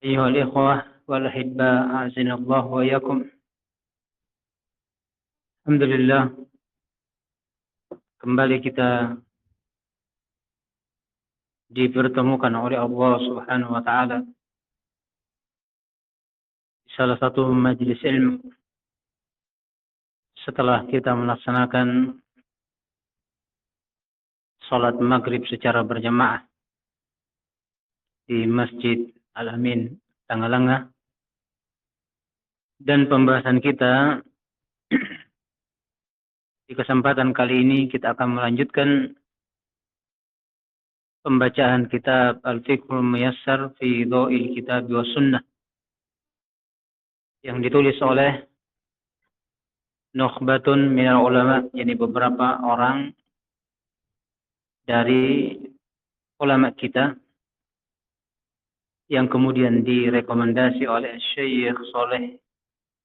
أيها الإخوة والأحباء أعزنا الله وإياكم. Alhamdulillah, kembali kita dipertemukan oleh Allah Subhanahu wa taala di salah satu majelis ilmu setelah kita melaksanakan salat maghrib secara berjamaah di Masjid Al-Amin Tanggalanga, dan pembahasan kita di kesempatan kali ini kita akan melanjutkan pembacaan kitab Al-Fiqhul Muyassar fi Dhawil Kitab wa Sunnah yang ditulis oleh Nukhbatun minal ulama, yakni beberapa orang dari ulama kita yang kemudian direkomendasi oleh Syekh Saleh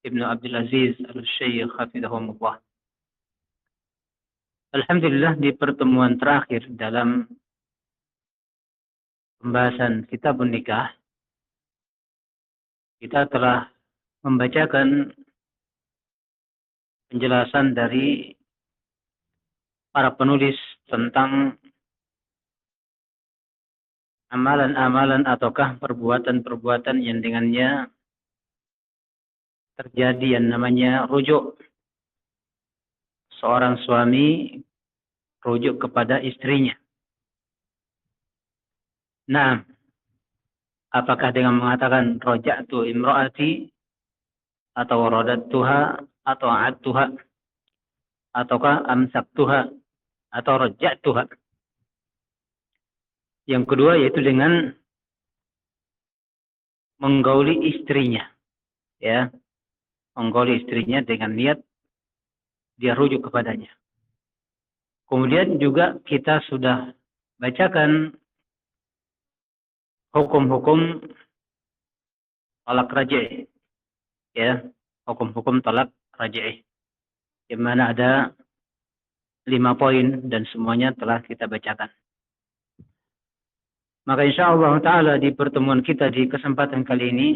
Ibnu Abdul Aziz Al-Syekh hafizahumullah. Alhamdulillah, di pertemuan terakhir dalam pembahasan kitabun nikah kita telah membacakan penjelasan dari para penulis tentang amalan-amalan ataukah perbuatan-perbuatan yang dengannya terjadi yang namanya rujuk. Seorang suami rujuk kepada istrinya. Nah, apakah dengan mengatakan raja'tu imra'ati atau radattuha atau a'adtuha ataukah amsaktuha atau raja'tuha? Yang kedua yaitu dengan menggauli istrinya, ya, menggauli istrinya dengan niat dia rujuk kepadanya. Kemudian juga kita sudah bacakan hukum-hukum talak raj'i, ya, hukum-hukum talak raj'i, di mana ada 5 poin dan semuanya telah kita bacakan. Maka insyaallah taala di pertemuan kita di kesempatan kali ini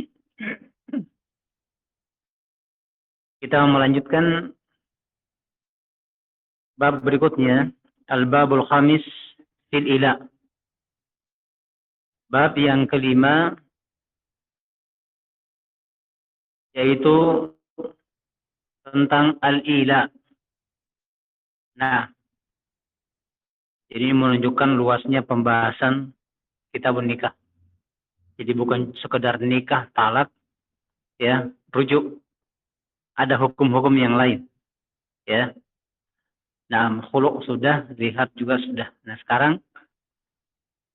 kita melanjutkan bab berikutnya, al-babul khamis fil ila. Bab yang kelima yaitu tentang al-ila. Nah, ini menunjukkan luasnya pembahasan kitabun nikah. Jadi bukan sekedar nikah, talak, ya, rujuk. Ada hukum-hukum yang lain, ya. Nah, khulu' sudah, lihat juga sudah. Nah, sekarang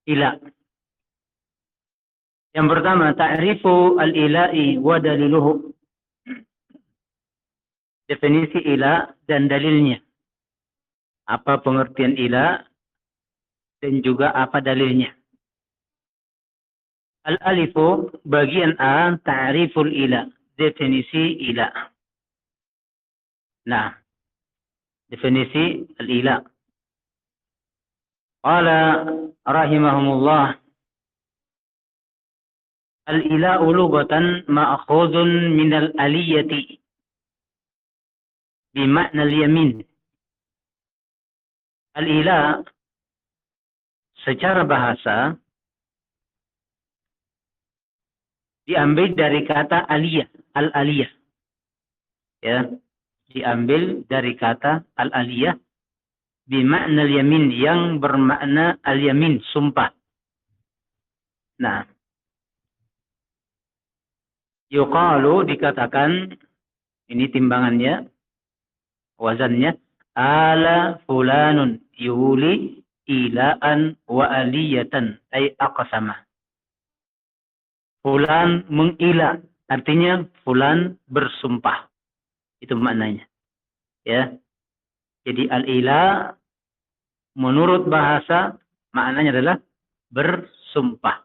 ila. Yang pertama, ta'rifu al-ila'i wa daliluhu. Definisi ila dan dalilnya. Apa pengertian ila dan juga apa dalilnya. Al-alifu, bagian A, ta'riful ila. Definisi ila. Nah, definisi al-ila. Qala rahimahumullah, al-ila'u lughatan ma'khudun minal aliyati bima'na al-yamin. Al-ila secara bahasa diambil dari kata aliyah, al-aliyah. Ya, diambil dari kata al-aliyah bima'na al-yamin, yang bermakna al-yamin, sumpah. Nah, yuqalu, dikatakan, ini timbangannya, wazannya, ala fulanun yuli ilaan wa aliyatan, ay aqsama. Fulan mengila, artinya fulan bersumpah. Itu maknanya. Ya. Jadi al-ila menurut bahasa maknanya adalah bersumpah.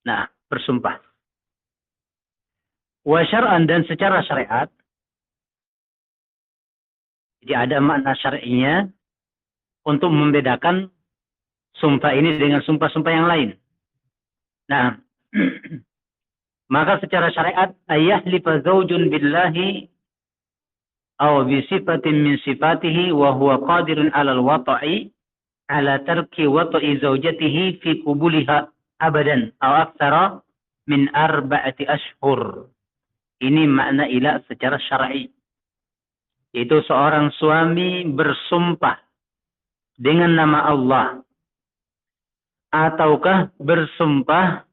Nah, bersumpah. Wa syar'an, dan secara syariat. Jadi ada makna syar'inya untuk membedakan sumpah ini dengan sumpah-sumpah yang lain. Nah, Maka secara syariat ayahlifa zaujun billahi aw bi sifatin min sifatihi wa huwa qadirun 'alal wata'i ala tarki wata'i zaujatihi fi qubuliha abadan aw aktsara min arba'ati ashhur. Ini makna ila secara syar'i. Itu seorang suami bersumpah dengan nama Allah ataukah bersumpah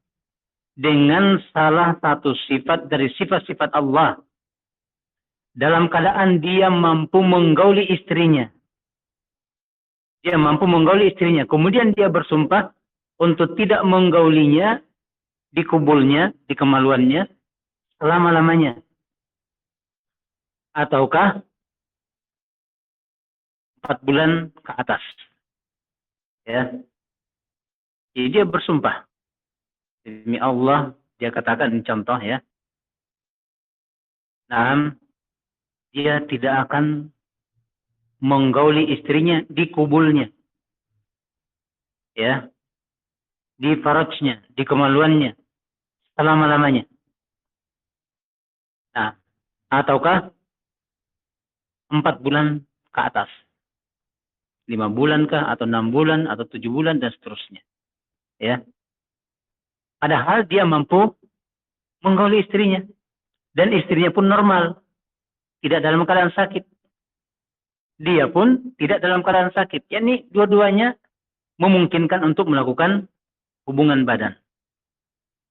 dengan salah satu sifat dari sifat-sifat Allah dalam keadaan dia mampu menggauli istrinya. Dia mampu menggauli istrinya. Kemudian dia bersumpah untuk tidak menggaulinya di kubulnya, di kemaluannya, selama-lamanya. Ataukah 4 bulan ke atas. Ya. Jadi dia bersumpah. Demi Allah, dia katakan ini contoh ya. Nah, dia tidak akan menggauli istrinya di kubulnya. Ya. Di farajnya, di kemaluannya, selama-lamanya. Nah, ataukah 4 bulan ke atas. 5 bulan kah, atau 6 bulan, atau 7 bulan, dan seterusnya. Ya. Padahal dia mampu menggauli istrinya. Dan istrinya pun normal. Tidak dalam keadaan sakit. Dia pun tidak dalam keadaan sakit. Yani dua-duanya memungkinkan untuk melakukan hubungan badan.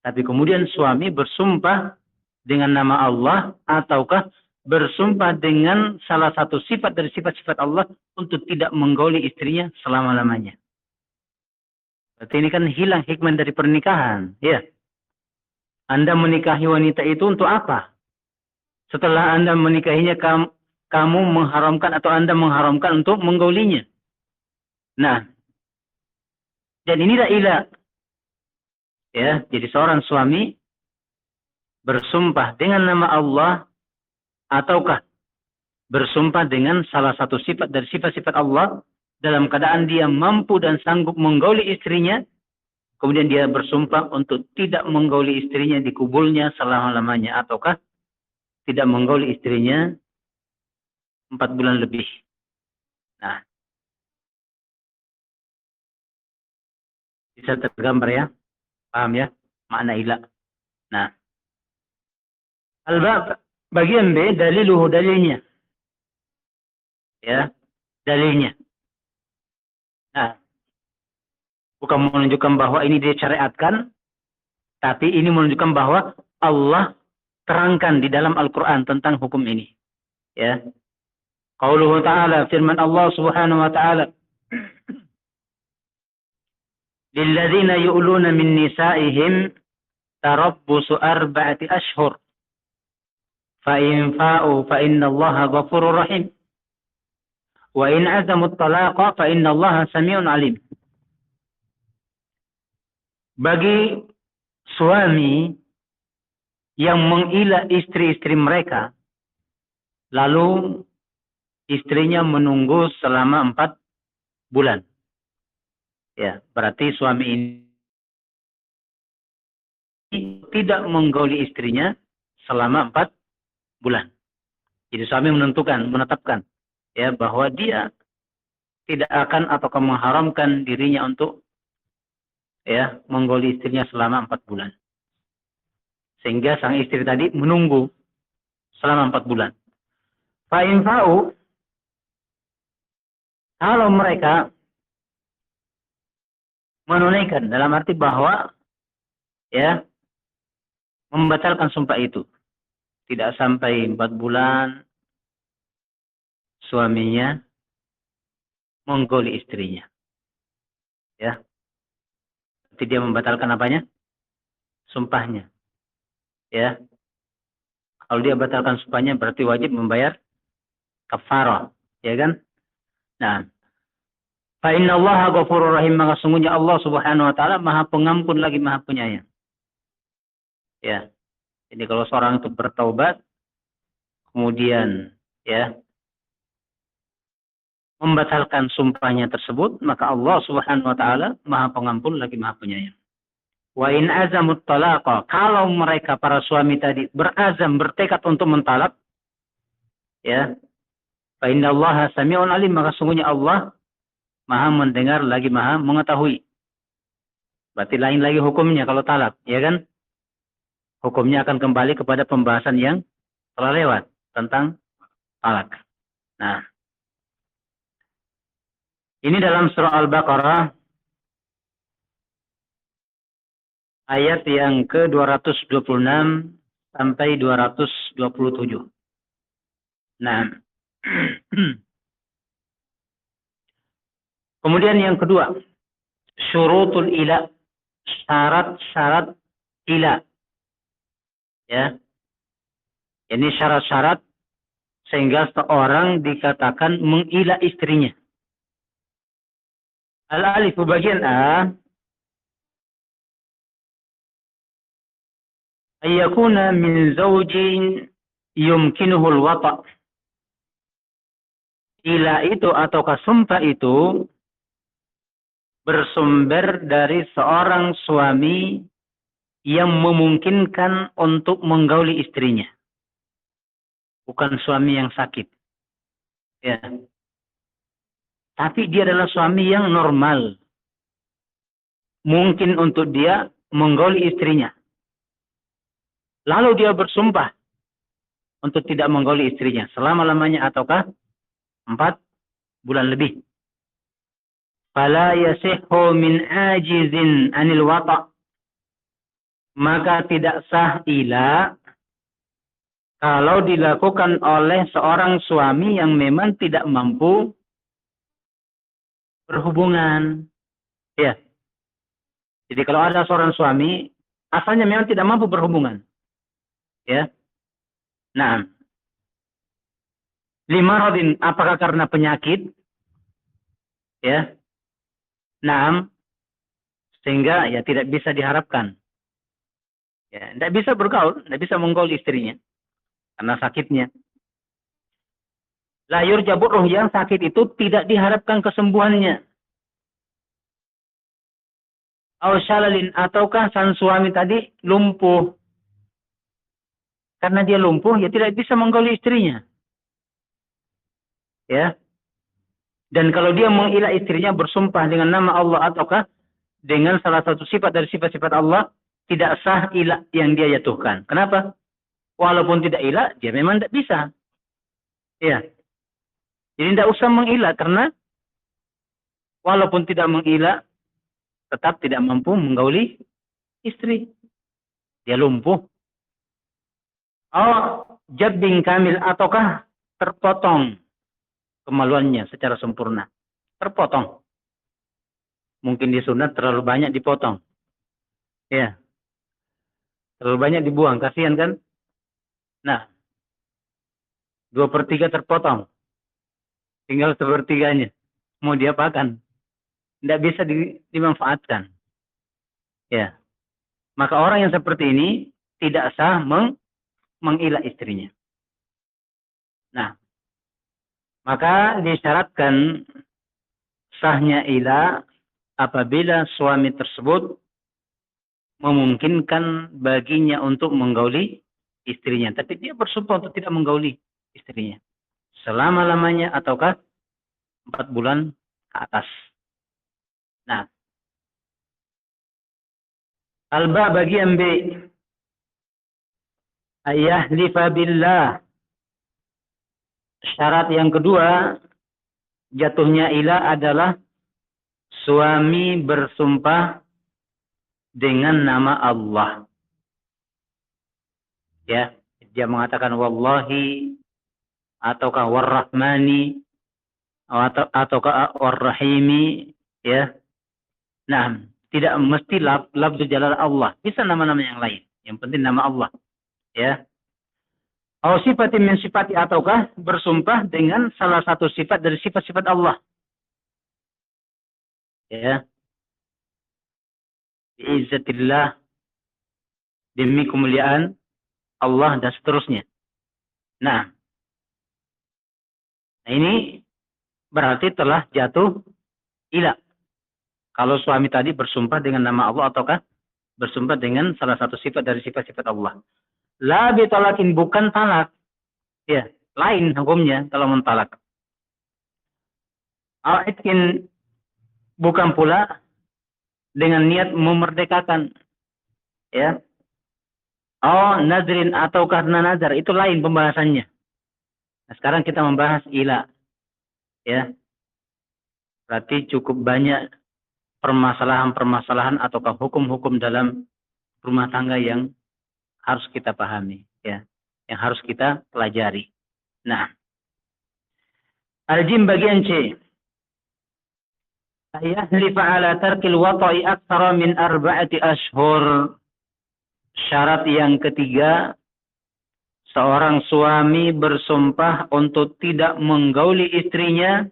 Tapi kemudian suami bersumpah dengan nama Allah ataukah bersumpah dengan salah satu sifat dari sifat-sifat Allah untuk tidak menggauli istrinya selama-lamanya. Berarti ini kan hilang hikmah dari pernikahan. Ya. Anda menikahi wanita itu untuk apa? Setelah Anda menikahinya, kamu mengharamkan atau Anda mengharamkan untuk menggaulinya. Nah, dan inilah ilah. Ya, jadi seorang suami bersumpah dengan nama Allah ataukah bersumpah dengan salah satu sifat dari sifat-sifat Allah dalam keadaan dia mampu dan sanggup menggauli istrinya, kemudian dia bersumpah untuk tidak menggauli istrinya di kubulnya selama-lamanya ataukah tidak menggauli istrinya 4 bulan lebih. Nah, bisa tergambar ya? Paham ya? Makna ilah. Nah, al-bab bagian B, daliluhu, dalilnya. Ya, dalilnya. Nah, bukan menunjukkan bahwa ini disyariatkan, tapi ini menunjukkan bahwa Allah terangkan di dalam Al-Quran tentang hukum ini. Ya. Qauluhu ta'ala, firman Allah subhanahu wa ta'ala, lilladzina yu'luna min nisa'ihim tarabbusu 4 ashhur. Fa in fa'u fa inna Allaha ghafurur rahim. Wa in azamu at-talaqa fa inna Allaha sami'un alim. Bagi suami yang mengilah istri-istri mereka, lalu istrinya menunggu selama 4 bulan. Ya, berarti suami ini tidak menggauli istrinya selama 4 bulan. Jadi suami menetapkan ya bahwa dia tidak akan atau mengharamkan dirinya untuk ya menggauli istrinya selama 4 bulan. Sehingga sang istri tadi menunggu selama 4 bulan. Fa in fa'u, kalau mereka menunaikan, dalam arti bahwa ya membatalkan sumpah itu, tidak sampai 4 bulan suaminya menggauli istrinya. Ya. Jadi dia membatalkan apanya? Sumpahnya. Ya. Kalau dia batalkan sumpahnya berarti wajib membayar kafarah, ya kan? Nah, fa inna Allaha ghafurur rahim, maka sungguhnya Allah Subhanahu wa taala Maha Pengampun lagi Maha Penyayang. Ya. Jadi kalau seorang itu bertaubat kemudian ya membatalkan sumpahnya tersebut, maka Allah Subhanahu wa taala Maha Pengampun lagi Maha Penyayang. Wa in azamut talaqa, kalau mereka para suami tadi berazam, bertekad untuk mentalak, ya, fa innallaha sami'un alim, maka sungguhnya Allah Maha mendengar lagi Maha mengetahui. Berarti lain lagi hukumnya kalau talak, ya kan? Hukumnya akan kembali kepada pembahasan yang telah lewat tentang talak. Nah, ini dalam surah Al-Baqarah ayat yang ke-226 sampai 227. Nah, kemudian yang kedua, syurutul ila, syarat-syarat ila. Ya, ini syarat-syarat sehingga seorang dikatakan mengila istrinya. Al-alif bagian A, ayyakuna min zawjin yumkinuhul wata'. Ila itu ataukah sumpah itu bersumber dari seorang suami yang memungkinkan untuk menggauli istrinya. Bukan suami yang sakit. Ya. Tapi dia adalah suami yang normal. Mungkin untuk dia menggauli istrinya. Lalu dia bersumpah untuk tidak menggauli istrinya selama-lamanya ataukah 4 bulan lebih. Fala yasihhu min ajizin anil wata'. Maka tidak sah ila kalau dilakukan oleh seorang suami yang memang tidak mampu berhubungan. Ya. Jadi kalau ada seorang suami asalnya memang tidak mampu berhubungan. Ya. Nah, limaradin, apakah karena penyakit? Ya. Nah, sehingga ya tidak bisa diharapkan. Ya, tidak bisa bergaul, tidak bisa menggaul istrinya karena sakitnya. La yurja burruh, yang sakit itu tidak diharapkan kesembuhannya. Aw syalalin, ataukah sang suami tadi lumpuh. Karena dia lumpuh, ya tidak bisa menggauli istrinya. Ya. Dan kalau dia mengilah istrinya bersumpah dengan nama Allah ataukah dengan salah satu sifat dari sifat-sifat Allah, tidak sah ilah yang dia jatuhkan. Kenapa? Walaupun tidak ilah, dia memang tidak bisa. Ya. Jadi tidak usah mengilah karena walaupun tidak mengilah, tetap tidak mampu menggauli istri. Dia lumpuh. Oh, jabbing kamil, ataukah terpotong kemaluannya secara sempurna. Terpotong. Mungkin disunat terlalu banyak dipotong. Ya. Terlalu banyak dibuang. Kasihan kan? Nah. 2/3 terpotong. Tinggal 1/3-nya. Mau diapakan? Tidak bisa dimanfaatkan. Ya. Maka orang yang seperti ini tidak sah mengilah istrinya. Nah. Maka disyaratkan sahnya ilah apabila suami tersebut memungkinkan baginya untuk menggauli istrinya. Tapi dia bersumpah untuk tidak menggauli istrinya. Selama-lamanya ataukah 4 bulan ke atas. Nah. Alba bagian B. Ayahlifa billah. Syarat yang kedua, jatuhnya ilah adalah suami bersumpah dengan nama Allah. Ya, dia mengatakan wallahi ataukah warrahmani ataukah warrahimi, ya. Nah, tidak mesti lafzu jalal Allah, bisa nama-nama yang lain. Yang penting nama Allah, ya. Au sifatin min sifati, ataukah bersumpah dengan salah satu sifat dari sifat-sifat Allah. Ya. Biizzatillah, demi kemuliaan Allah dan seterusnya. Nah, ini berarti telah jatuh ilah. Kalau suami tadi bersumpah dengan nama Allah ataukah bersumpah dengan salah satu sifat dari sifat-sifat Allah. La bitalakin, bukan talak. Ya, lain hukumnya kalau mentalak. Al-itkin, bukan pula dengan niat memerdekakan. Ya. Oh, nazrin atau karena nazar, itu lain pembahasannya. Nah, sekarang kita membahas ila. Ya. Berarti cukup banyak permasalahan-permasalahan ataukah hukum-hukum dalam rumah tangga yang harus kita pahami, ya, yang harus kita pelajari. Nah, al-jim bagian C. Yahlifa ala tarkil wata'i aktsara min arba'ati ashhur. Syarat yang ketiga, seorang suami bersumpah untuk tidak menggauli istrinya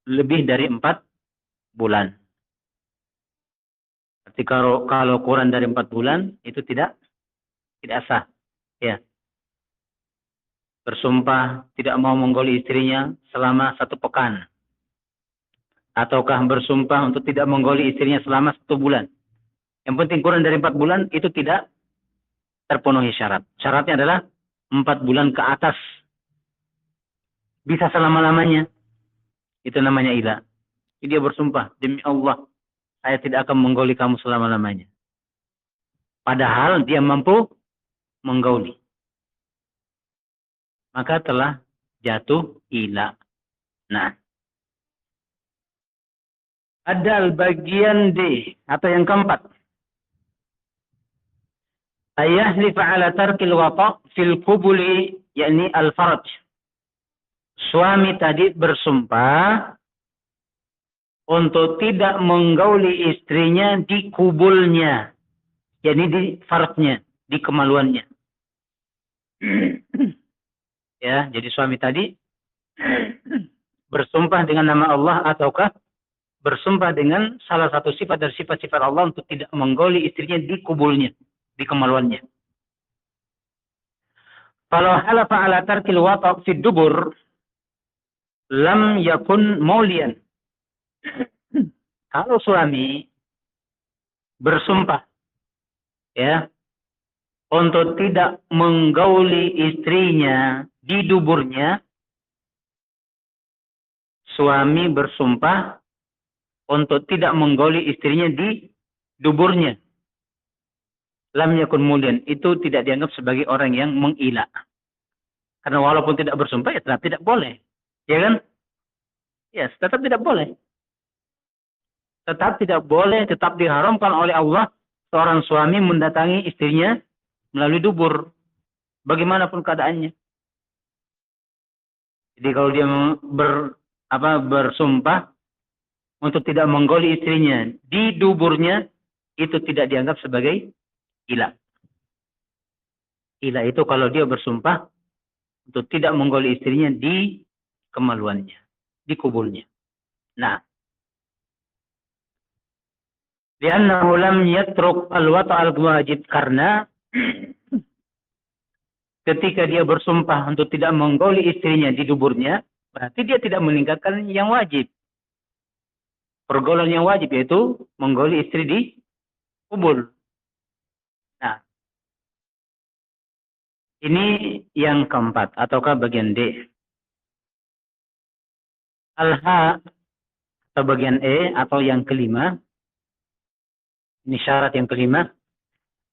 lebih dari 4 bulan. Berarti kalau kurang dari 4 bulan itu tidak sah. Ya. Bersumpah tidak mau menggauli istrinya selama 1 pekan. Ataukah bersumpah untuk tidak menggauli istrinya selama 1 bulan. Yang penting kurang dari 4 bulan itu tidak terpenuhi syarat. Syaratnya adalah 4 bulan ke atas. Bisa selama-lamanya. Itu namanya ila. Jadi dia bersumpah, demi Allah, saya tidak akan menggauli kamu selama-lamanya. Padahal dia mampu menggauli. Maka telah jatuh ila. Nah, ada bagian D atau yang keempat. Ayahlifa ala tarkil wata' fil qubuli, yakni al-faraj. Suami tadi bersumpah untuk tidak menggauli istrinya di kubulnya, yakni di farajnya, di kemaluannya. Ya, jadi suami tadi bersumpah dengan nama Allah ataukah bersumpah dengan salah satu sifat dari sifat-sifat Allah untuk tidak menggauli istrinya di kubulnya, di kemaluannya. Kalau halafa ala tarkil wata' fi dubur lam yakun maulian. Kalau suami bersumpah ya untuk tidak menggauli istrinya di duburnya, suami bersumpah untuk tidak menggauli istrinya di duburnya, lam yakun mulian, itu tidak dianggap sebagai orang yang mengila. Karena walaupun tidak bersumpah, ya tetap tidak boleh. Ya kan? Ya, tetap tidak boleh. Tetap tidak boleh, tetap diharamkan oleh Allah seorang suami mendatangi istrinya melalui dubur. Bagaimanapun keadaannya. Jadi kalau dia bersumpah untuk tidak menggauli istrinya di duburnya, itu tidak dianggap sebagai ila. Ila itu kalau dia bersumpah untuk tidak menggauli istrinya di kemaluannya, di kubulnya. Nah, li'annahu lam yatruk al-wata' al-wajib, karena ketika dia bersumpah untuk tidak menggauli istrinya di duburnya, berarti dia tidak meninggalkan yang wajib. Pergaulan yang wajib yaitu menggauli istri di kubur. Nah, ini yang keempat ataukah bagian D. Al-ha atau bagian E atau yang kelima. Ini syarat yang kelima.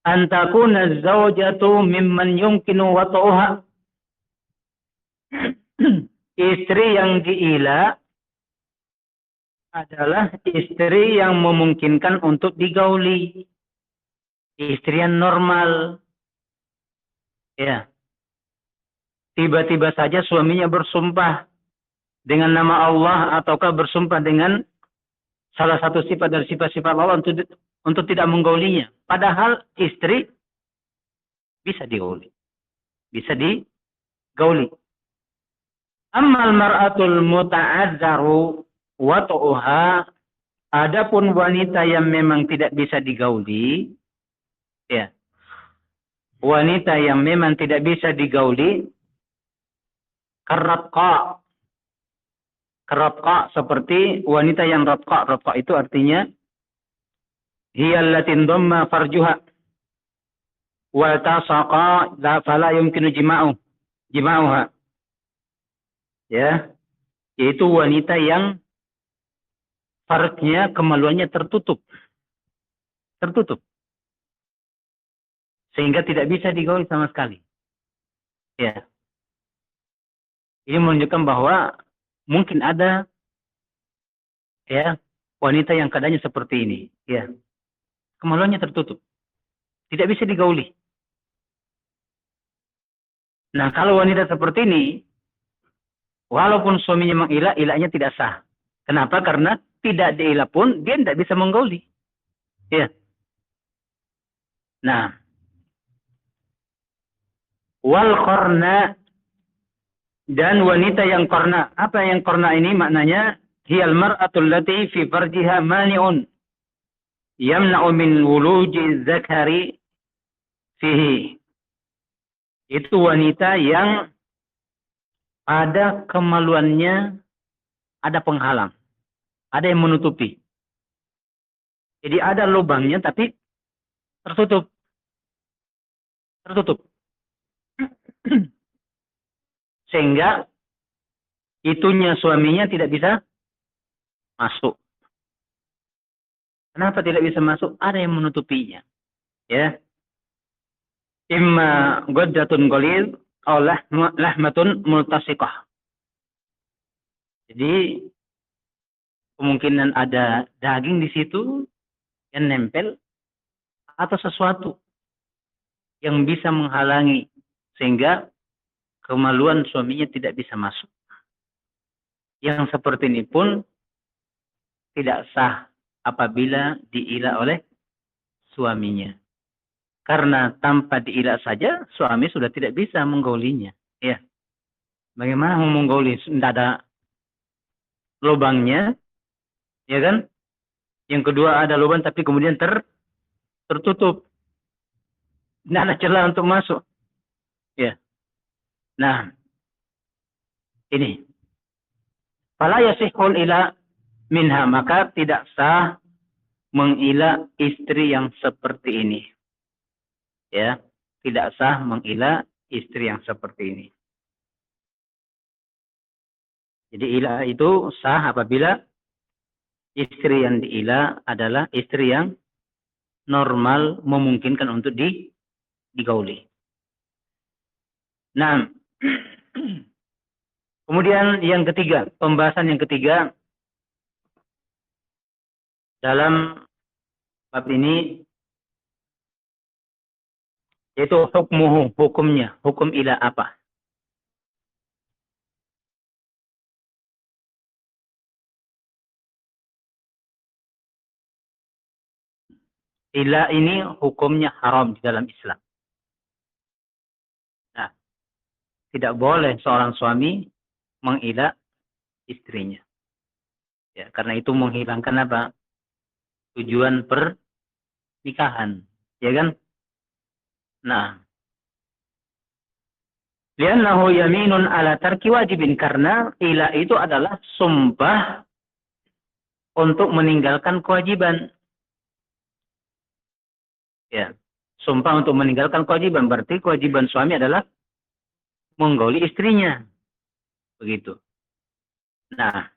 Antakuna zawjatu mimman yumkinu wata'uha. Istri yang diila adalah istri yang memungkinkan untuk digauli. Istri yang normal. Ya. Tiba-tiba saja suaminya bersumpah dengan nama Allah ataukah bersumpah dengan salah satu sifat dari sifat-sifat Allah untuk tidak menggaulinya. Padahal istri bisa digauli. Bisa digauli. Ammal mar'atul muta'azzaru wata'uha, adapun wanita yang memang tidak bisa digauli, ya. Wanita yang memang tidak bisa digauli, karabqa seperti wanita yang rabqa. Rabqa itu artinya hiya allati dhamma farjuha wa tasaqa la fala yumkinu jima'uha. Ya, yaitu wanita yang farjnya, kemaluannya tertutup. Sehingga tidak bisa digauli sama sekali. Ya. Ini menunjukkan bahwa mungkin ada ya wanita yang keadaannya seperti ini, ya. Kemaluannya tertutup. Tidak bisa digauli. Nah, kalau wanita seperti ini, walaupun suaminya mengilah, ilahnya tidak sah. Kenapa? Karena tidak diilah pun dia tidak bisa menggauli. Ya. Nah, wal qarna, dan wanita yang qarna. Apa yang qarna ini maknanya? Hiyal mar'atul lati fi farjiha mani'un yamna'u min wuluji zakari fihi. Itu wanita yang ada kemaluannya, ada penghalang, ada yang menutupi. Jadi ada lubangnya tapi tertutup. Sehingga itunya suaminya tidak bisa masuk. Kenapa tidak bisa masuk? Ada yang menutupinya. Ya. Imma ghaddatun ghalidh aw lahmatun multasiqah. Jadi kemungkinan ada daging di situ yang nempel atau sesuatu yang bisa menghalangi sehingga kemaluan suaminya tidak bisa masuk. Yang seperti ini pun tidak sah apabila diilah oleh suaminya. Karena tanpa diilah saja suami sudah tidak bisa menggaulinya. Ya. Bagaimana mau menggauli? Tidak ada lubangnya, ya kan? Yang kedua ada lubang tapi kemudian tertutup. Tidak ada celah untuk masuk. Ya. Nah, ini. Fala yasihul ila minha, maka tidak sah mengilah istri yang seperti ini. Ya, tidak sah mengilah istri yang seperti ini. Jadi ilah itu sah apabila istri yang diilah adalah istri yang normal, memungkinkan untuk digauli. Nah, kemudian yang ketiga, pembahasan yang ketiga dalam bab ini yaitu hukumnya, hukum ilah apa? Ilah ini hukumnya haram di dalam Islam. Nah, tidak boleh seorang suami mengilah istrinya. Ya, karena itu menghilangkan apa? Tujuan pernikahan, ya kan? Nah, li'annahu yaminun ala tarki wajibin, karena ilah itu adalah sumpah untuk meninggalkan kewajiban. Ya, sumpah untuk meninggalkan kewajiban, berarti kewajiban suami adalah menggauli istrinya. Begitu. Nah,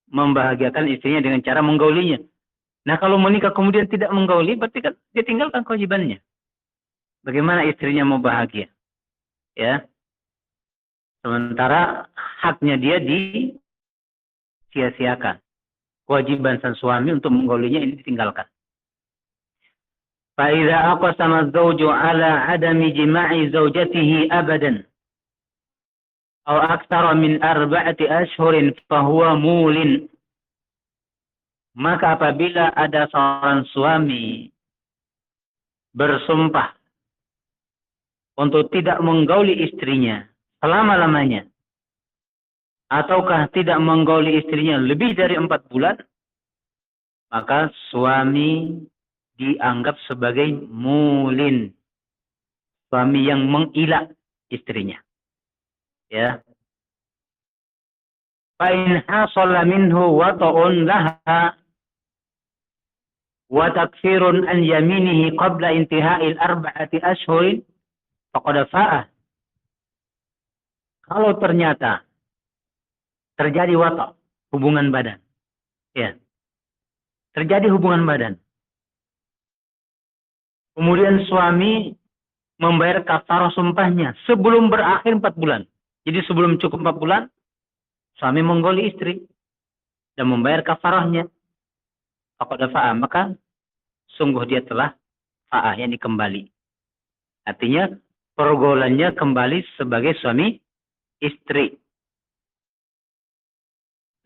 membahagiakan istrinya dengan cara menggaulinya. Nah, kalau menikah kemudian tidak menggauli, berarti kan dia tinggalkan kewajibannya. Bagaimana istrinya mau bahagia? Ya. Sementara haknya dia disia-siakan. Kewajiban sang suami untuk menggaulinya ini ditinggalkan. فَإِذَا أَقْسَمَ الزَّوْجُ عَلَى عَدَمِ جِمَاعِ زَوْجَتِهِ أَبَدًا أَوْ أَكْثَرَ مِنْ 4 أَشْهُرٍ فَهُوَ مُولٍ. Maka apabila ada seorang suami bersumpah untuk tidak menggauli istrinya selama-lamanya, ataukah tidak menggauli istrinya lebih dari 4 bulan, maka suami dianggap sebagai mulin, suami yang mengilah istrinya. Ya. Fa in hasala minhu wata'un laha, wa takfirun an yaminihi qabla intihai al-arba'ati ashhurin faqad fa'ah. Kalau ternyata terjadi wata, hubungan badan, ya, terjadi hubungan badan, kemudian suami membayar kafarah sumpahnya sebelum berakhir 4 bulan. Jadi sebelum cukup 4 bulan, suami menggoli istri dan membayar kafarahnya. Faqad fa'ah, maka sungguh dia telah fa'ah, yakni kembali. Artinya pergaulannya kembali sebagai suami istri.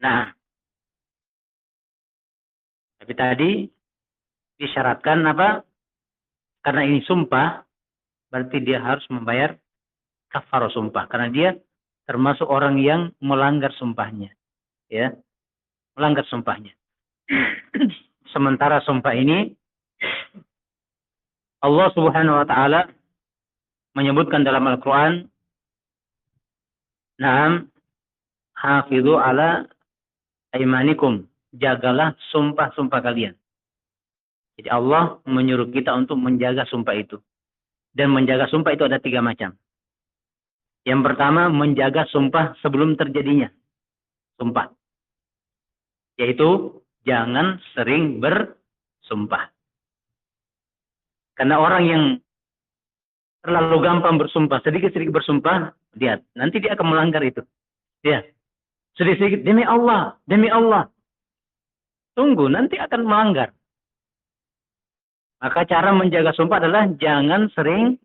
Nah, tapi tadi disyaratkan apa? Karena ini sumpah, berarti dia harus membayar kafarah sumpah. Karena dia termasuk orang yang melanggar sumpahnya. Ya, melanggar sumpahnya. Sementara sumpah ini, Allah Subhanahu wa Ta'ala menyebutkan dalam Al-Quran, Naam, hafidhu ala aimanikum, jagalah sumpah-sumpah kalian. Jadi Allah menyuruh kita untuk menjaga sumpah itu. Dan menjaga sumpah itu ada 3 macam. Yang pertama, menjaga sumpah sebelum terjadinya sumpah. Yaitu, jangan sering bersumpah. Karena orang yang terlalu gampang bersumpah, sedikit-sedikit bersumpah, lihat, nanti dia akan melanggar itu. Ya, sedikit-sedikit, demi Allah, demi Allah. Tunggu, nanti akan melanggar. Maka cara menjaga sumpah adalah jangan sering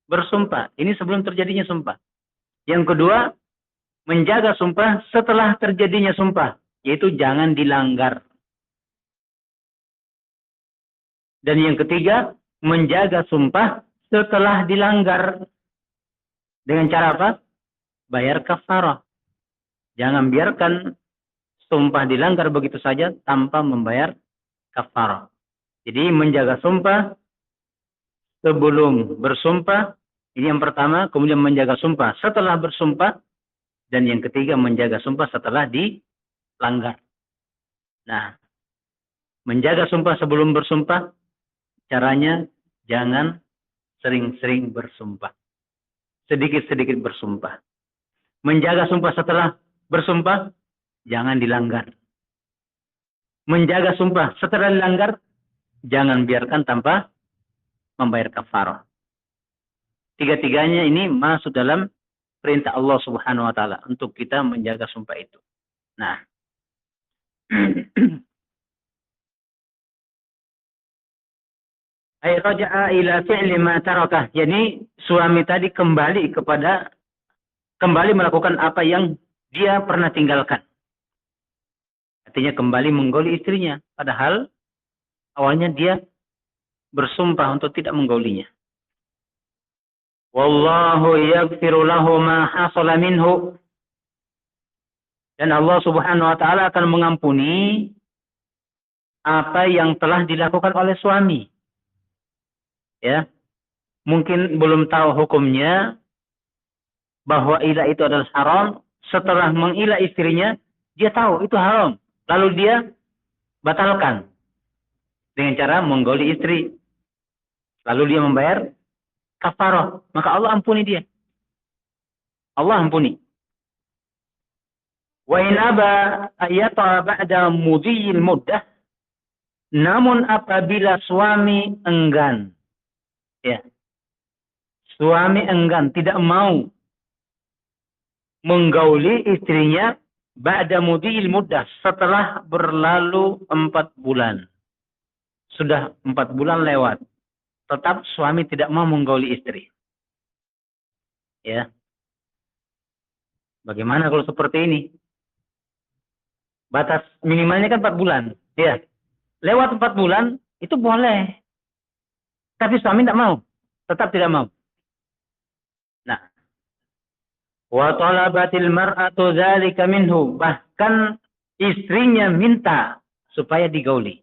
bersumpah. Ini sebelum terjadinya sumpah. Yang kedua, menjaga sumpah setelah terjadinya sumpah. Yaitu jangan dilanggar. Dan yang ketiga, menjaga sumpah setelah dilanggar. Dengan cara apa? Bayar kafarah. Jangan biarkan sumpah dilanggar begitu saja tanpa membayar kafarah. Jadi menjaga sumpah sebelum bersumpah, ini yang pertama. Kemudian menjaga sumpah setelah bersumpah. Dan yang ketiga, menjaga sumpah setelah dilanggar. Nah, menjaga sumpah sebelum bersumpah, caranya jangan sering-sering bersumpah. Sedikit-sedikit bersumpah. Menjaga sumpah setelah bersumpah, jangan dilanggar. Menjaga sumpah setelah dilanggar, jangan biarkan tanpa membayar kafarah. Tiga-tiganya ini masuk dalam perintah Allah Subhanahu wa Ta'ala untuk kita menjaga sumpah itu. Nah, ay raja'a ila fi'li ma tarakah. Jadi suami tadi kembali melakukan apa yang dia pernah tinggalkan. Artinya kembali menggoli istrinya, padahal awalnya dia bersumpah untuk tidak menggaulinya. Wallahu yaghfiru lahu ma hasala minhu. Dan Allah Subhanahu wa Ta'ala akan mengampuni apa yang telah dilakukan oleh suami. Ya. Mungkin belum tahu hukumnya bahwa ilah itu adalah haram. Setelah mengilah istrinya, dia tahu itu haram. Lalu dia batalkan dengan cara menggoli istri. Lalu dia membayar kafarah. Maka Allah ampuni dia. Allah ampuni. Wa in aba ayata ba'da mudhiyil muddah. Namun apabila suami enggan, ya, suami enggan, tidak mau menggauli istrinya ba'da mudhiyil muddah, setelah berlalu 4 bulan. Sudah 4 bulan lewat. Tetap suami tidak mau menggauli istri. Ya. Bagaimana kalau seperti ini? Batas minimalnya kan 4 bulan. Ya. Lewat 4 bulan, itu boleh. Tapi suami tidak mau. Tetap tidak mau. Nah. Wa talabatil mar'atu dzalika minhu. Bahkan istrinya minta supaya digauli.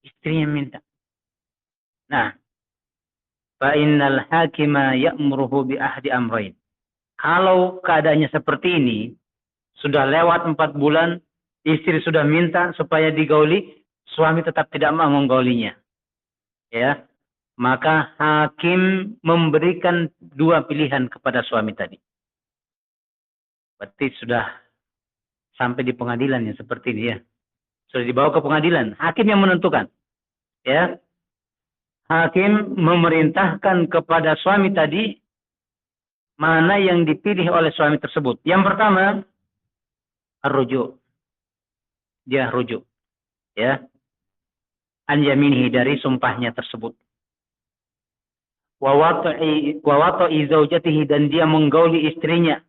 Istrinya minta. Nah. Fa innal hakima ya'muruhu bi ahdi amrayn. Kalau keadaannya seperti ini, sudah lewat 4 bulan, istri sudah minta supaya digauli, suami tetap tidak mau menggaulinya, ya, maka hakim memberikan dua pilihan kepada suami tadi. Berarti sudah sampai di pengadilan ya seperti ini ya. Sudah dibawa ke pengadilan, hakim yang menentukan. Ya. Hakim memerintahkan kepada suami tadi mana yang dipilih oleh suami tersebut. Yang pertama, rujuk. Dia rujuk. Ya. An yaminihi, dari sumpahnya tersebut. Wa wata'i zaujatihi, dan dia menggauli istrinya.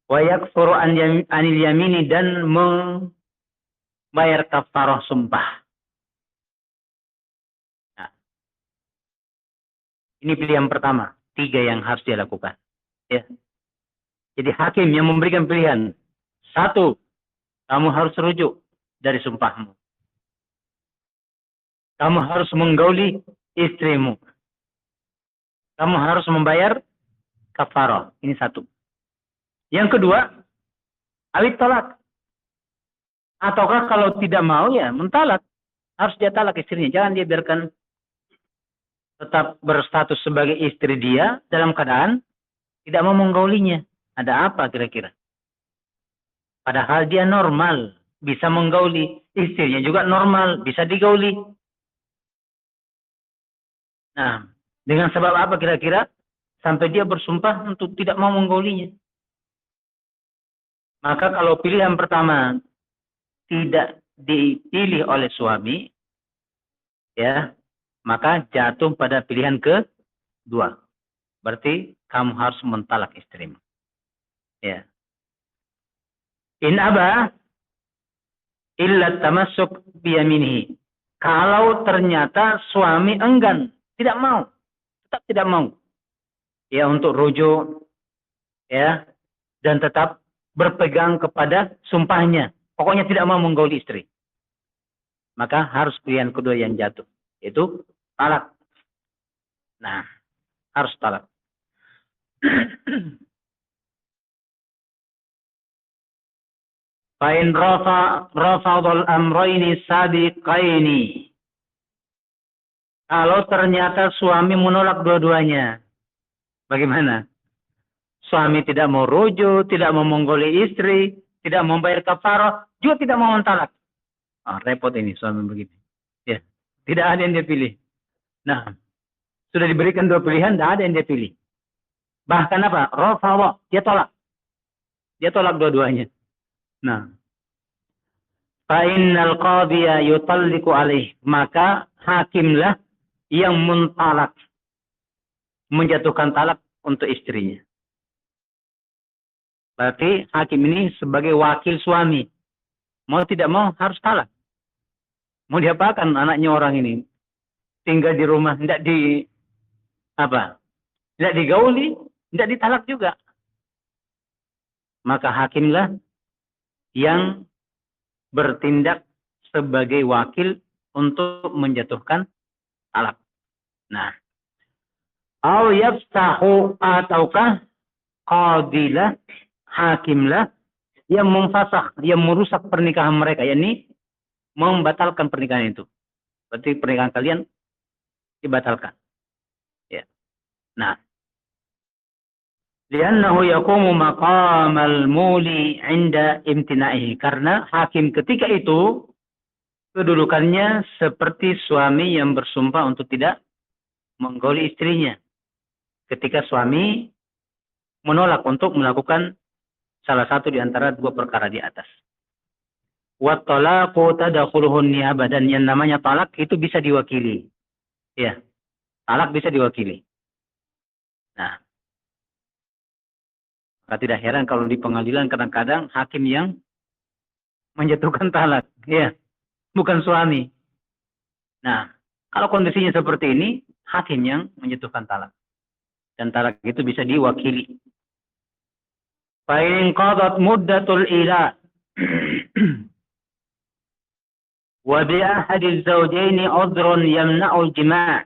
Wa yakfuru anil yamini, dan membayar kafarah sumpah. Nah, ini pilihan pertama. 3 yang harus dia lakukan. Ya. Jadi hakim yang memberikan pilihan. 1, kamu harus rujuk dari sumpahmu. Kamu harus menggauli istrimu. Kamu harus membayar kafarah. Ini 1. Yang kedua, awit talak. Ataukah kalau tidak mau ya mentalak. Harus dia talak istrinya. Jangan dia biarkan tetap berstatus sebagai istri dia dalam keadaan tidak mau menggaulinya. Ada apa kira-kira? Padahal dia normal, bisa menggauli. Istrinya juga normal, bisa digauli. Nah, dengan sebab apa kira-kira? Sampai dia bersumpah untuk tidak mau menggaulinya. Maka kalau pilihan pertama tidak dipilih oleh suami, ya, maka jatuh pada pilihan kedua. Berarti kamu harus mentalak istrimu. Ya. In aba illa tamassuk biyaminihi. Kalau ternyata suami enggan, tidak mau, tetap tidak mau, ya, untuk rujuk, ya, dan tetap berpegang kepada sumpahnya. Pokoknya tidak mau menggauli istri. Maka harus pilihan kedua yang jatuh, yaitu talak. Nah, harus talak. Fa'in rafadul amrayni sabiqaini. Kalau ternyata suami menolak dua-duanya, bagaimana? Suami tidak mau rujuk, tidak mau menggoli istri, tidak mau bayar kafarah, juga tidak mau mentalak. Repot ini suami begini. Ya, tidak ada yang dia pilih. Nah, sudah diberikan 2 pilihan, tidak ada yang dia pilih. Bahkan apa? Rafadha, dia tolak. Dia tolak dua-duanya. Nah, fa'innal qadhiya yutalliqu alaih, maka hakimlah yang mentalak, menjatuhkan talak untuk istrinya. Berarti hakim ini sebagai wakil suami. Mau tidak mau harus talak. Mau diapakan anaknya orang ini? Tinggal di rumah, tidak tidak digauli, tidak ditalak juga. Maka hakimlah yang bertindak sebagai wakil untuk menjatuhkan talak. Nah, au yafsahu, ataukah qadilah, hakimlah yang memfasakh, yang merusak pernikahan mereka, yakni membatalkan pernikahan itu. Berarti pernikahan kalian dibatalkan. Ya. Nah, li'annahu yaqumu maqamal muli 'inda imtina'ihi, karena hakim ketika itu kedudukannya seperti suami yang bersumpah untuk tidak menggauli istrinya. Ketika suami menolak untuk melakukan salah satu di antara 2 perkara di atas. Wa talaqu tadkhuluhu niyabah, dan yang namanya talak itu bisa diwakili. Ya. Talak bisa diwakili. Nah, tidak heran kalau di pengadilan kadang-kadang hakim yang menjatuhkan talak, ya, bukan suami. Nah, kalau kondisinya seperti ini, hakim yang menjatuhkan talak. Dan talak itu bisa diwakili. Fa in qadat muddatul ila wa bi ahadil zawjaini udhrun yamna'ul jima',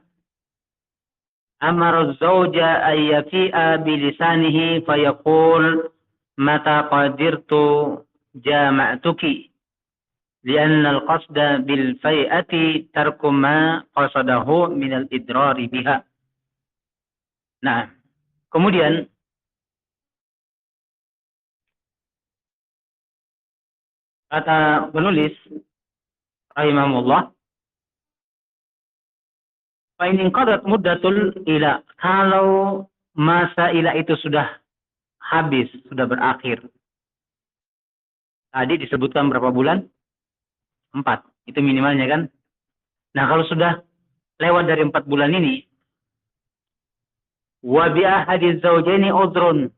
amara az-zawja ay yafi'a bi lisanihi fayaqul mata qadirtu jama'tuki, Lianna al-qasda bil fai'ati tarku ma qasadahu min al-idrari biha. Nah, kemudian kata penulis rahimahullah, fa in qadat muddatul ila, kalau masa ila itu sudah habis, sudah berakhir. Tadi disebutkan berapa bulan? 4. Itu minimalnya kan? Nah, kalau sudah lewat dari 4 bulan ini, wa bi ahadiz zawjaini udrun.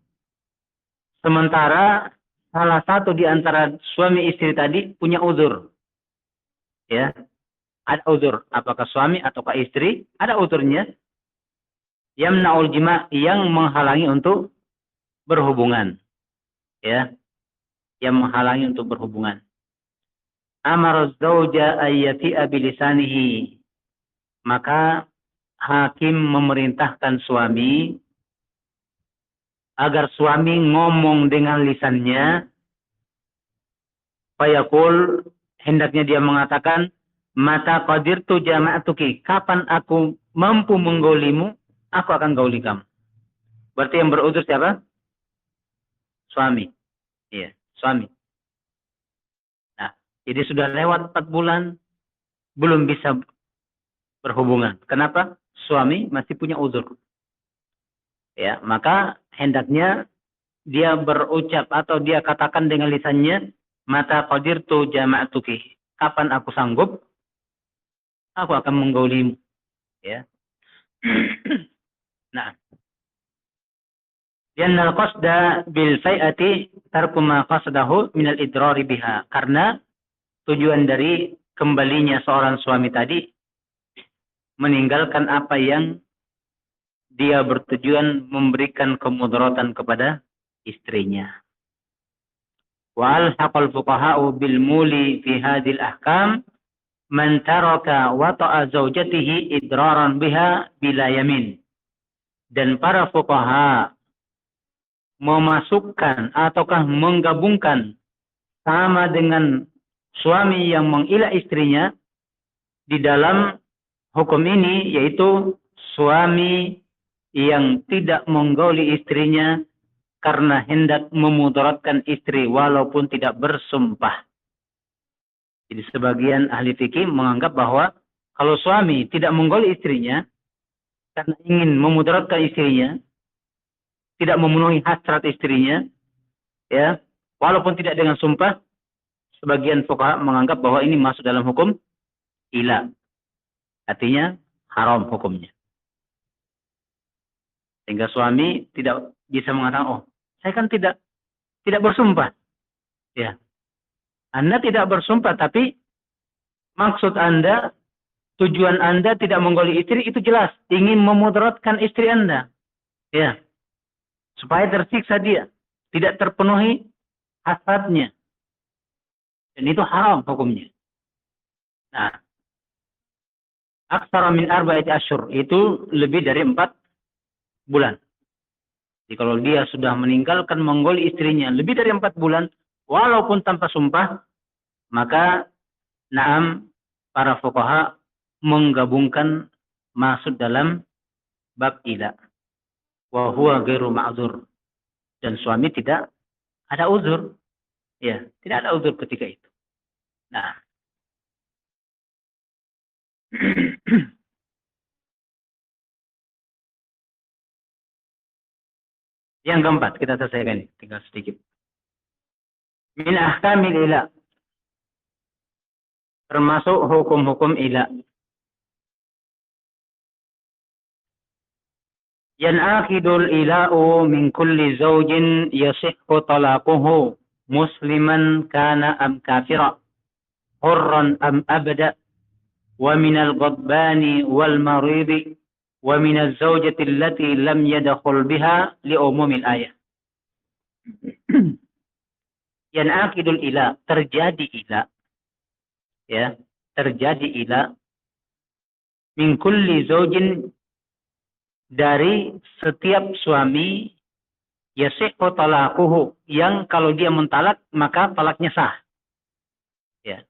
Sementara salah satu di antara suami istri tadi punya uzur. Ya. Ada uzur, apakah suami ataukah istri, ada uzurnya. Yamna'ul jima', yang menghalangi untuk berhubungan. Ya. Yang menghalangi untuk berhubungan. Amar zawja ayyati'a bilisanihi. Maka hakim memerintahkan suami agar suami ngomong dengan lisannya. Fayaqul, hendaknya dia mengatakan, mata qadirtu jama'atuki, kapan aku mampu menggaulimu, aku akan gauli kamu. Berarti yang beruzur siapa? Suami. Iya, suami. Jadi sudah lewat 4 bulan, belum bisa berhubungan. Kenapa? Suami masih punya uzur. Ya, maka hendaknya dia berucap atau dia katakan dengan lisannya, mata qadirtu jama'atuki. Kapan aku sanggup, aku akan menggaulimu. Ya. Nah. Liannal qasda bil fai'ati tarku ma qasdahu minal idrari biha. Karena tujuan dari kembalinya seorang suami tadi meninggalkan apa yang dia bertujuan memberikan kemudaratan kepada istrinya. Wa alhaqal fuqaha'u bil muli fi hadhil ahkam man taraka wata'a zawjatihi idraran biha bila yamin. Dan para fuqaha memasukkan ataukah menggabungkan sama dengan suami yang mengilah istrinya di dalam hukum ini, yaitu suami yang tidak menggauli istrinya karena hendak memudaratkan istri walaupun tidak bersumpah. Jadi sebagian ahli fikih menganggap bahwa kalau suami tidak menggauli istrinya karena ingin memudaratkan istrinya, tidak memenuhi hasrat istrinya, ya, walaupun tidak dengan sumpah, sebagian fuqaha menganggap bahwa ini masuk dalam hukum ila. Artinya haram hukumnya. Sehingga suami tidak bisa mengatakan, oh, saya kan tidak bersumpah. Ya. Anda tidak bersumpah, tapi maksud Anda, tujuan Anda tidak menggauli istri, itu jelas. Ingin memudaratkan istri Anda. Ya. Supaya tersiksa dia. Tidak terpenuhi hasratnya. Dan itu haram hukumnya. Nah, aksara min arba'ati asyhur, itu lebih dari 4 bulan. Jadi kalau dia sudah meninggalkan menggauli istrinya lebih dari 4 bulan, walaupun tanpa sumpah, maka na'am, para fuqaha menggabungkan masuk dalam bab ila. Wa huwa ghairu ma'dzur. Dan suami tidak ada uzur. Ya, tidak ada uzur ketika itu. Nah. Yang keempat, kita selesaikan ini. Tinggal sedikit. Min ahkamil ila. Termasuk hukum-hukum ila. Yan'aqidul ila'u min kulli zawjin yasihhu talaquhu musliman kana am kafira, hurran am abda, wa minal ghadbani wal maridi, wa minaz zawjati allati lam yadkhul biha li umumil ayah. Yan'aqidul ila, terjadi ila. Ya, terjadi ila min kulli zawjin, dari setiap suami, yasihhu talaquhu, yang kalau dia mentalak maka talaknya sah. Ya.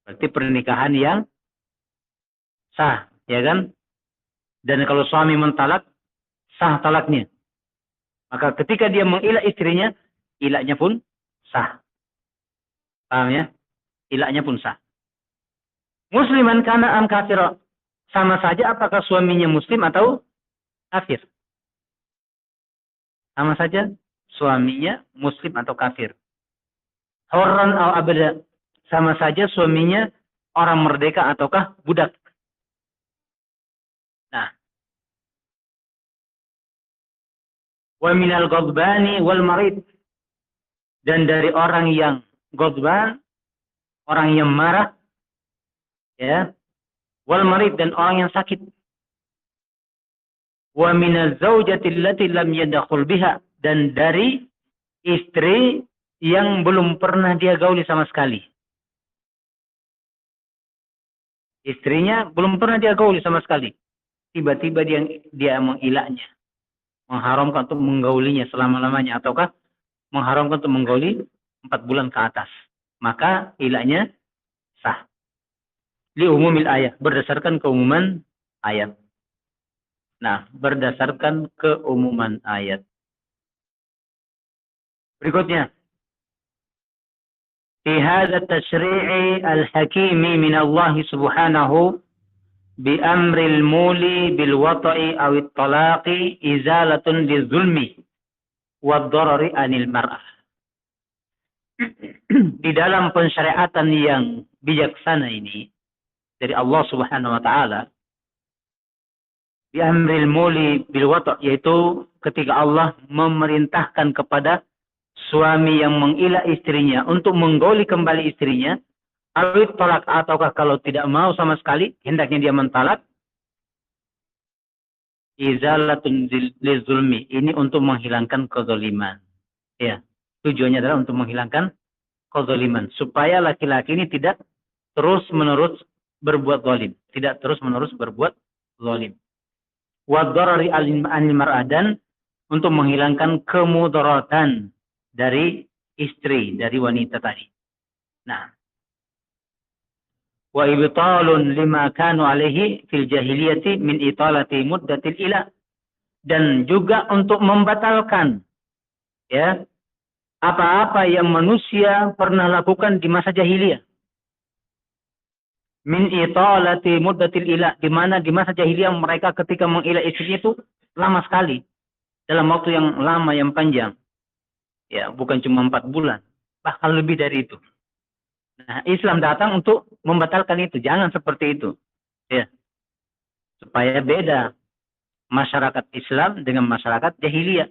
Berarti pernikahan yang sah, ya kan? Dan kalau suami mentalak, sah talaknya. Maka ketika dia mengilah istrinya, ilahnya pun sah. Paham ya? Ilahnya pun sah. Musliman kana am kafir. Sama saja apakah suaminya muslim atau kafir. Sama saja suaminya muslim atau kafir. Hurran atau abda. Sama saja suaminya orang merdeka ataukah budak. Nah. Wa minal ghadbani wal marid. Dan dari orang yang ghadban, orang yang marah, ya, wal marid, dan orang yang sakit. Wa minaz zaujati allati lam yadkhul biha, dan dari istri yang belum pernah dia gauli sama sekali. Istrinya belum pernah dia gauli sama sekali. Tiba-tiba dia mengilaknya, mengharamkan untuk menggaulinya selama-lamanya, ataukah mengharamkan untuk menggauli 4 bulan ke atas. Maka ilahnya sah. Li umumil ayat, berdasarkan keumuman ayat. Nah, berdasarkan keumuman ayat. Berikutnya. Fi hadha at-tashri'i al-hakimi min Allah subhanahu bi amril muli bil wata'i aw at-talaqi izalatun lizulmi wad darari anil mar'ah. Di dalam pensyariatan yang bijaksana ini dari Allah Subhanahu wa taala, bi amril muli bil wata', yaitu ketika Allah memerintahkan kepada suami yang mengilah istrinya untuk menggauli kembali istrinya, awit talak, ataukah kalau tidak mau sama sekali hendaknya dia mentalak, izalatun lizulmi, ini untuk menghilangkan kezaliman. Ya, tujuannya adalah untuk menghilangkan kezaliman, supaya laki-laki ini tidak terus-menerus berbuat zalim, tidak terus-menerus berbuat zalim. Wa darari anil mar'ah, dan untuk menghilangkan kemudaratan dari istri, dari wanita tadi. Nah, wa ibtalun lima kanu alaihi fil jahiliyati min italati muddatil ilah, dan juga untuk membatalkan, ya, apa-apa yang manusia pernah lakukan di masa jahiliyah. Min italati muddatil ilah, di mana di masa jahiliyah mereka ketika mengilah istrinya itu lama sekali, dalam waktu yang lama, yang panjang. Ya, bukan cuma 4 bulan, bahkan lebih dari itu. Nah, Islam datang untuk membatalkan itu. Jangan seperti itu. Ya. Supaya beda masyarakat Islam dengan masyarakat jahiliyah.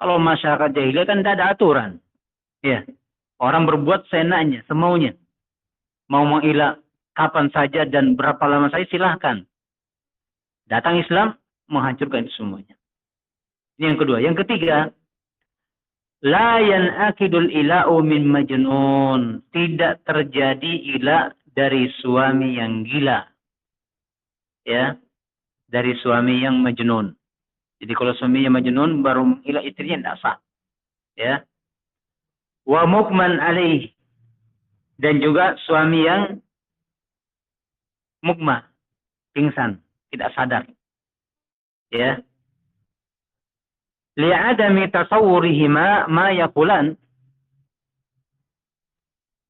Kalau masyarakat jahiliyah kan tidak ada aturan. Ya. Orang berbuat seenaknya, semaunya. Mau mengilah kapan saja dan berapa lama saja silahkan. Datang Islam menghancurkan itu semuanya. Ini yang kedua. Yang ketiga, la yan'akidul ila'u min majnun. Tidak terjadi ilah dari suami yang gila. Ya. Dari suami yang majnun. Jadi kalau suaminya majnun baru mengilah istrinya tidak sah. Ya. Wa mukman alaih. Dan juga suami yang mukma, pingsan, tidak sadar. Ya. Li'adami tasawwurihima ma yaqulan,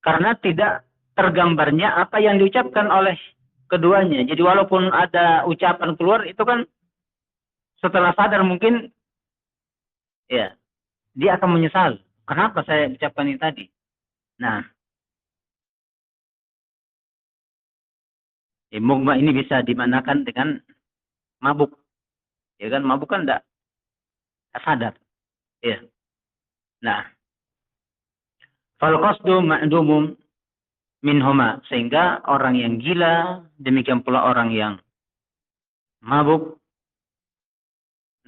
karena tidak tergambarnya apa yang diucapkan oleh keduanya. Jadi walaupun ada ucapan keluar, itu kan setelah sadar mungkin, ya, dia akan menyesal. Kenapa saya ucapkan ini tadi? Nah, mukma ini bisa dimanakan dengan mabuk. Ya kan, mabuk kan tidak sadar. Ya. Nah, fal qasdu ma'dumum minhuma, sehingga orang yang gila, demikian pula orang yang mabuk,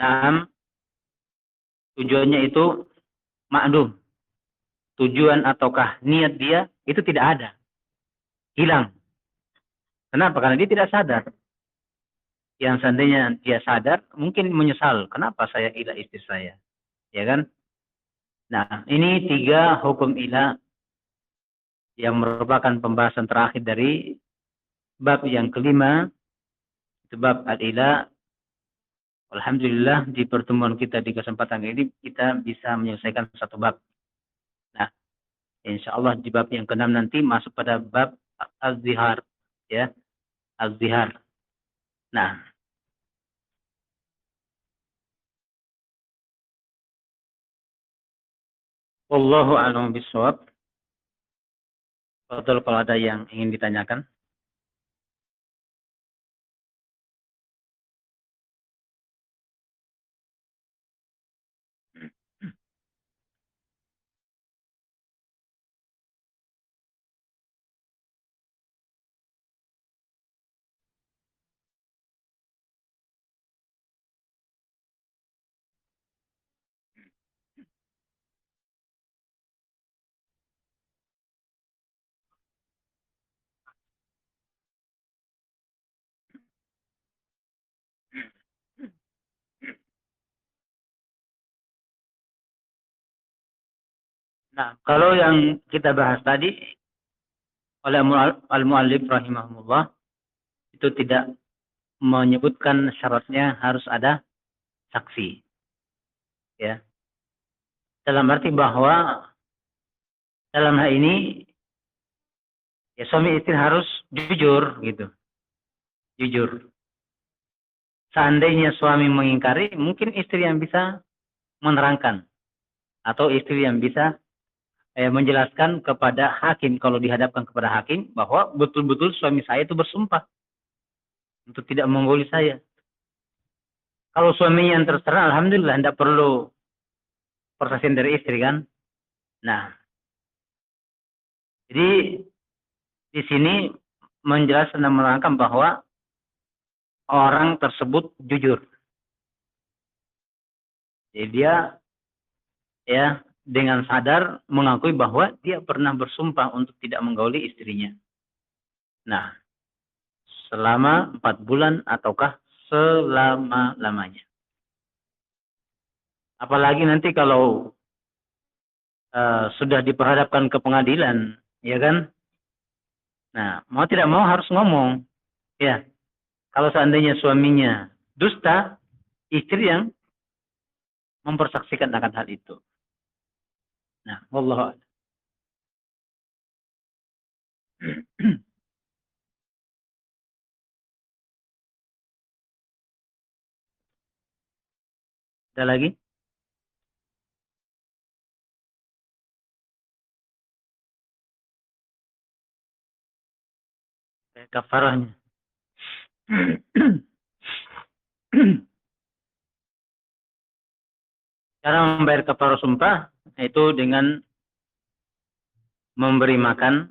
nah, tujuannya itu ma'dum. Tujuan ataukah niat dia itu tidak ada. Hilang. Kenapa? Karena dia tidak sadar. Yang seandainya dia sadar, mungkin menyesal. Kenapa saya ilah istri saya? Ya kan? Nah, ini 3 hukum ilah yang merupakan pembahasan terakhir dari bab yang kelima, itu bab al-ila. Alhamdulillah di pertemuan kita di kesempatan ini kita bisa menyelesaikan satu bab. Nah, insya Allah di bab yang keenam nanti masuk pada bab az-zihar, ya, az-zihar. Nah, wallahu a'lam bishawab. Betul, kalau ada yang ingin ditanyakan. Nah, kalau yang kita bahas tadi oleh al-muallif rahimahullah itu tidak menyebutkan syaratnya harus ada saksi, ya. Dalam arti bahwa dalam hal ini ya suami istri harus jujur gitu, jujur. Seandainya suami mengingkari, mungkin istri yang bisa menerangkan atau istri yang bisa menjelaskan kepada hakim kalau dihadapkan kepada hakim bahwa betul-betul suami saya itu bersumpah untuk tidak menggoli saya. Kalau suaminya yang terserah, alhamdulillah tidak perlu persaksian dari istri kan. Nah, jadi di sini menjelaskan dan menerangkan bahwa orang tersebut jujur. Jadi dia ya dengan sadar mengakui bahwa dia pernah bersumpah untuk tidak menggauli istrinya. Nah, selama 4 bulan ataukah selama-lamanya. Apalagi nanti kalau sudah diperhadapkan ke pengadilan, ya kan? Nah, mau tidak mau harus ngomong. Ya, kalau seandainya suaminya dusta, istri yang mempersaksikan akan hal itu. Nah, wallahu a'lam. Ada lagi? Kafarahnya. Cara membayar kafarah sumpah itu dengan memberi makan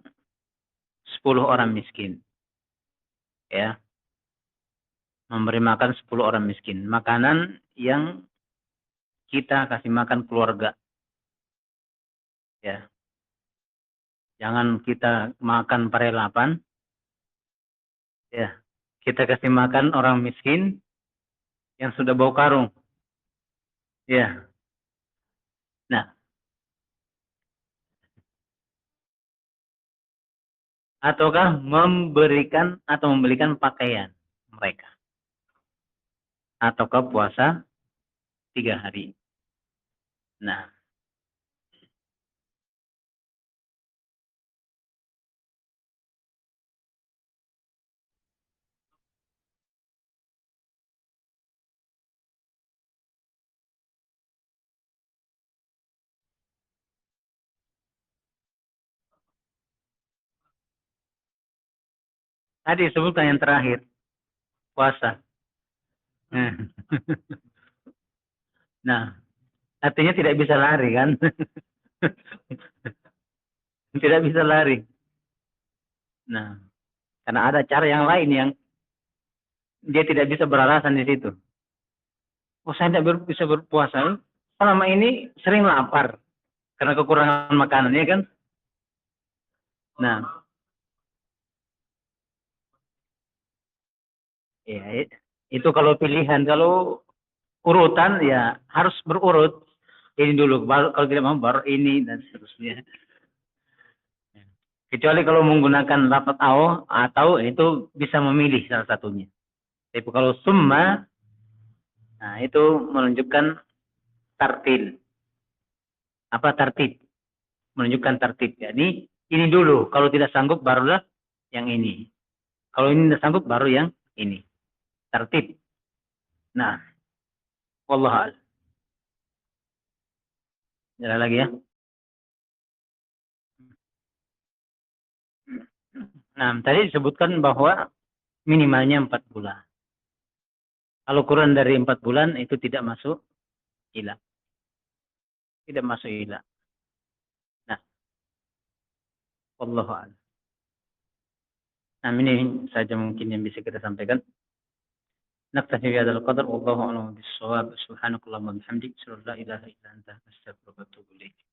10 orang miskin. Ya, memberi makan 10 orang miskin. Makanan yang kita kasih makan keluarga. Ya. Jangan kita makan parelapan. Ya. Kita kasih makan orang miskin yang sudah bau karung. Ya. Nah, ataukah memberikan atau membelikan pakaian mereka. Ataukah puasa 3 hari. Nah, tadi sebutkan yang terakhir, puasa. Nah, artinya tidak bisa lari kan? Tidak bisa lari. Nah, karena ada cara yang lain yang dia tidak bisa beralasan di situ. Oh, saya tidak bisa berpuasa. Selama ini sering lapar karena kekurangan makanan, ya kan? Nah, ya itu kalau pilihan, kalau urutan ya harus berurut. Ini dulu, baru, kalau tidak mau baru ini dan seterusnya. Kecuali kalau menggunakan lafaz atau itu bisa memilih salah satunya. Tapi kalau summa, nah itu menunjukkan tartil. Apa tartib? Menunjukkan tartib. Jadi ini dulu. Kalau tidak sanggup barulah yang ini. Kalau ini tidak sanggup baru yang ini. Tartib. Nah, wallah a'lam. Jalan lagi ya. Nah, tadi disebutkan bahwa minimalnya 4 bulan. Kalau kurang dari 4 bulan itu tidak masuk ilah. Tidak masuk ilah. Nah, wallahu a'lam. Nah, ini saja mungkin yang bisa kita sampaikan. نكتفي بهذا القدر والله أعلم بالصواب سبحانك اللهم وبحمدك أشهد أن لا إله إلا أنت أستغفرك وأتوب إليك